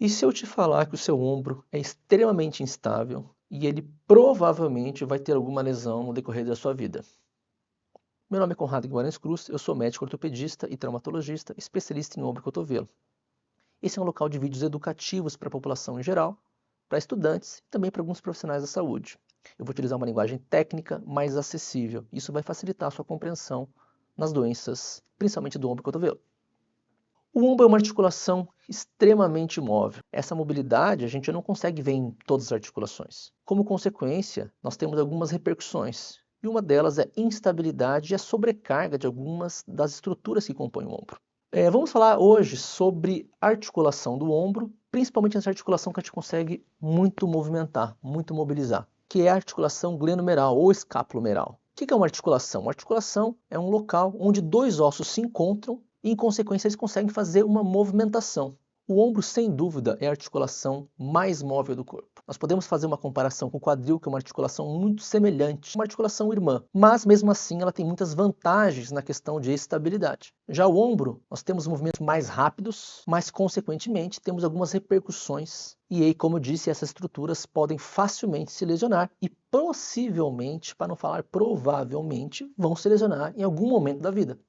E se eu te falar que o seu ombro é extremamente instável e ele provavelmente vai ter alguma lesão no decorrer da sua vida? Meu nome é Conrado Guimarães Cruz, eu sou médico ortopedista e traumatologista, especialista em ombro e cotovelo. Esse é um local de vídeos educativos para a população em geral, para estudantes e também para alguns profissionais da saúde. Eu vou utilizar uma linguagem técnica mais acessível. Isso vai facilitar a sua compreensão nas doenças, principalmente do ombro e cotovelo. O ombro é uma articulação extremamente móvel. Essa mobilidade a gente não consegue ver em todas as articulações. Como consequência, nós temos algumas repercussões. E uma delas é a instabilidade e a sobrecarga de algumas das estruturas que compõem o ombro. Vamos falar hoje sobre articulação do ombro, principalmente essa articulação que a gente consegue muito movimentar, muito mobilizar, que é a articulação glenomeral ou escapulomeral. O que é uma articulação? Uma articulação é um local onde dois ossos se encontram e, em consequência, eles conseguem fazer uma movimentação. O ombro, sem dúvida, é a articulação mais móvel do corpo. Nós podemos fazer uma comparação com o quadril, que é uma articulação muito semelhante, uma articulação irmã, mas mesmo assim ela tem muitas vantagens na questão de estabilidade. Já o ombro, nós temos movimentos mais rápidos, mas consequentemente temos algumas repercussões e aí, como eu disse, essas estruturas podem facilmente se lesionar e possivelmente, para não falar provavelmente, vão se lesionar em algum momento da vida.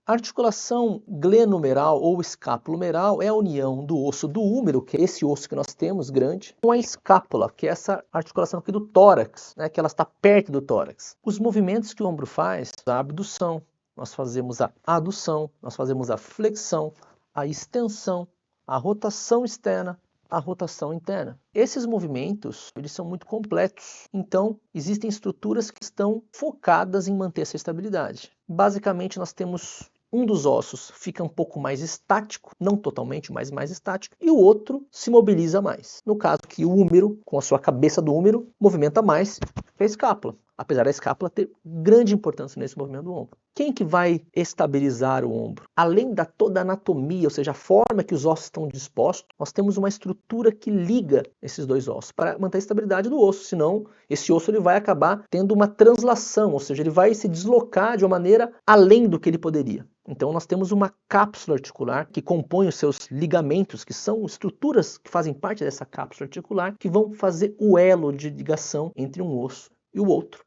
A articulação glenomeral ou escapulomeral é a união do osso do húmero, que é esse osso que nós temos grande, com a escápula, que é essa articulação aqui do tórax, que ela está perto do tórax. Os movimentos que o ombro faz, a abdução, nós fazemos a adução, nós fazemos a flexão, a extensão, a rotação externa, a rotação interna. Esses movimentos, eles são muito completos. Então, existem estruturas que estão focadas em manter essa estabilidade. Basicamente, nós temos um dos ossos fica um pouco mais estático, não totalmente, mas mais estático, e o outro se mobiliza mais. No caso que o húmero, com a sua cabeça do húmero, movimenta mais que a escápula, apesar da escápula ter grande importância nesse movimento do ombro. Quem que vai estabilizar o ombro? Além da toda a anatomia, ou seja, a forma que os ossos estão dispostos, nós temos uma estrutura que liga esses dois ossos para manter a estabilidade do osso, senão esse osso ele vai acabar tendo uma translação, ou seja, ele vai se deslocar de uma maneira além do que ele poderia. Então nós temos uma cápsula articular que compõe os seus ligamentos, que são estruturas que fazem parte dessa cápsula articular, que vão fazer o elo de ligação entre um osso e o outro.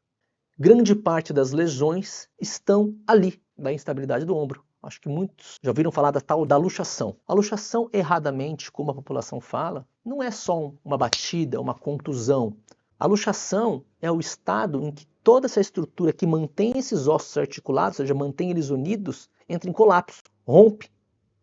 Grande parte das lesões estão ali, da instabilidade do ombro. Acho que muitos já ouviram falar da tal da luxação. A luxação, erradamente, como a população fala, não é só uma batida, uma contusão. A luxação é o estado em que toda essa estrutura que mantém esses ossos articulados, ou seja, mantém eles unidos, entra em colapso, rompe,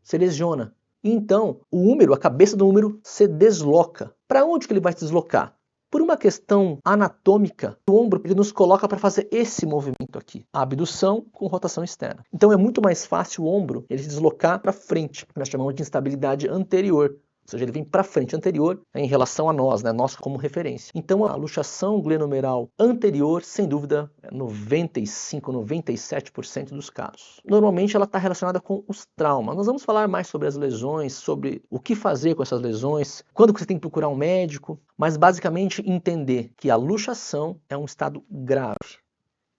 se lesiona. E então, o húmero, a cabeça do húmero, se desloca. Para onde que ele vai se deslocar? Por uma questão anatômica, o ombro ele nos coloca para fazer esse movimento aqui, a abdução com rotação externa. Então é muito mais fácil o ombro ele se deslocar para frente, que nós chamamos de instabilidade anterior. Ou seja, ele vem para frente, anterior em relação a nós, nós como referência. Então a luxação glenomeral anterior, sem dúvida, é 95, 97% dos casos. Normalmente ela está relacionada com os traumas. Nós vamos falar mais sobre as lesões, sobre o que fazer com essas lesões, quando você tem que procurar um médico, mas basicamente entender que a luxação é um estado grave.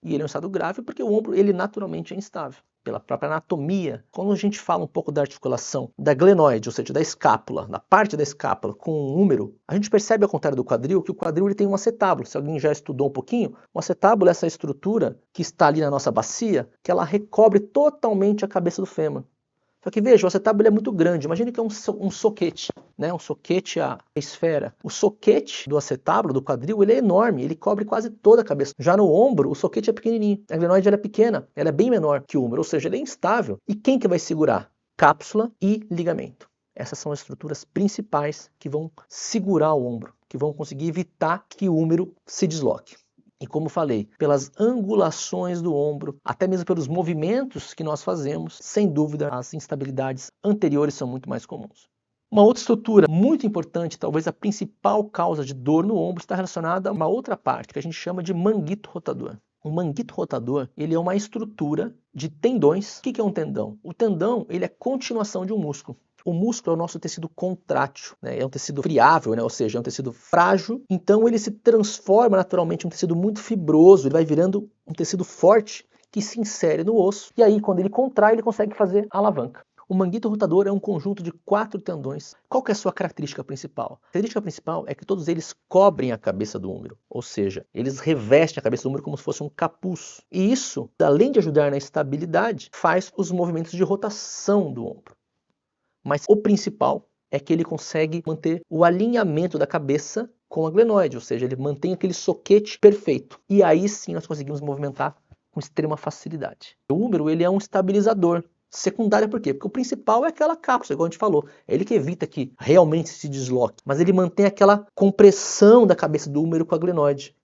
E ele é um estado grave porque o ombro ele naturalmente é instável. Pela própria anatomia, quando a gente fala um pouco da articulação da glenoide, ou seja, da escápula, da parte da escápula com o húmero, a gente percebe ao contrário do quadril que o quadril ele tem um acetábulo. Se alguém já estudou um pouquinho, o acetábulo é essa estrutura que está ali na nossa bacia, que ela recobre totalmente a cabeça do fêmur. Só que veja, o acetábulo é muito grande. Imagine que é um soquete, um soquete à esfera. O soquete do acetábulo, do quadril, ele é enorme, ele cobre quase toda a cabeça. Já no ombro, o soquete é pequenininho. A glenoide ela é pequena, ela é bem menor que o húmero, ou seja, ele é instável. E quem que vai segurar? Cápsula e ligamento. Essas são as estruturas principais que vão segurar o ombro, que vão conseguir evitar que o húmero se desloque. E como falei, pelas angulações do ombro, até mesmo pelos movimentos que nós fazemos, sem dúvida as instabilidades anteriores são muito mais comuns. Uma outra estrutura muito importante, talvez a principal causa de dor no ombro, está relacionada a uma outra parte que a gente chama de manguito rotador. O manguito rotador ele é uma estrutura de tendões. O que é um tendão? O tendão ele é a continuação de um músculo. O músculo é o nosso tecido contrátil, é um tecido friável, ou seja, é um tecido frágil, então ele se transforma naturalmente em um tecido muito fibroso, ele vai virando um tecido forte que se insere no osso, e aí quando ele contrai, ele consegue fazer a alavanca. O manguito rotador é um conjunto de 4 tendões. Qual que é a sua característica principal? A característica principal é que todos eles cobrem a cabeça do úmero, ou seja, eles revestem a cabeça do úmero como se fosse um capuz. E isso, além de ajudar na estabilidade, faz os movimentos de rotação do ombro. Mas o principal é que ele consegue manter o alinhamento da cabeça com a glenoide, ou seja, ele mantém aquele soquete perfeito. E aí sim nós conseguimos movimentar com extrema facilidade. O úmero ele é um estabilizador. Secundário por quê? Porque o principal é aquela cápsula, igual a gente falou. É ele que evita que realmente se desloque, mas ele mantém aquela compressão da cabeça do úmero com a glenoide.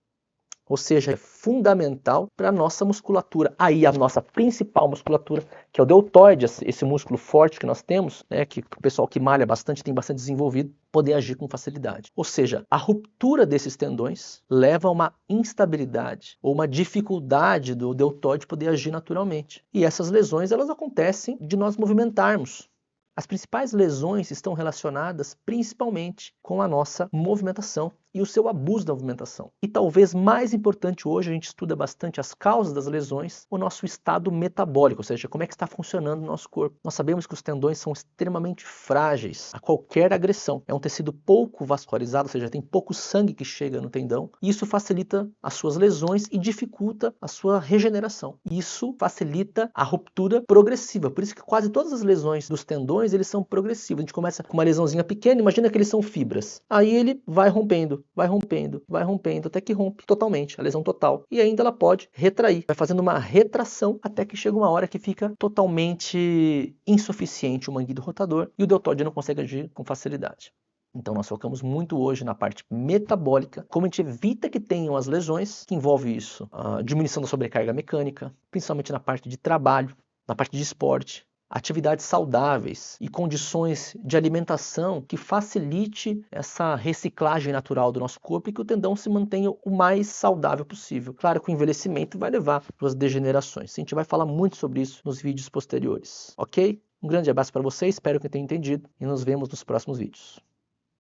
Ou seja, é fundamental para a nossa musculatura. Aí a nossa principal musculatura, que é o deltoide, esse músculo forte que nós temos, né, que o pessoal que malha bastante tem bastante desenvolvido, poder agir com facilidade. Ou seja, a ruptura desses tendões leva a uma instabilidade ou uma dificuldade do deltoide poder agir naturalmente. E essas lesões elas acontecem de nós movimentarmos. As principais lesões estão relacionadas principalmente com a nossa movimentação e o seu abuso da movimentação. E talvez mais importante hoje, a gente estuda bastante as causas das lesões, o nosso estado metabólico, ou seja, como é que está funcionando o nosso corpo. Nós sabemos que os tendões são extremamente frágeis a qualquer agressão. É um tecido pouco vascularizado, ou seja, tem pouco sangue que chega no tendão, e isso facilita as suas lesões e dificulta a sua regeneração. Isso facilita a ruptura progressiva, por isso que quase todas as lesões dos tendões, eles são progressivos. A gente começa com uma lesãozinha pequena, imagina que eles são fibras. Aí ele vai rompendo, até que rompe totalmente, a lesão total. E ainda ela pode retrair, vai fazendo uma retração até que chega uma hora que fica totalmente insuficiente o manguito rotador e o deltoide não consegue agir com facilidade. Então nós focamos muito hoje na parte metabólica, como a gente evita que tenham as lesões, que envolve isso, a diminuição da sobrecarga mecânica, principalmente na parte de trabalho, na parte de esporte, atividades saudáveis e condições de alimentação que facilite essa reciclagem natural do nosso corpo e que o tendão se mantenha o mais saudável possível. Claro que o envelhecimento vai levar para as degenerações. A gente vai falar muito sobre isso nos vídeos posteriores, ok? Um grande abraço para vocês, espero que tenham entendido e nos vemos nos próximos vídeos.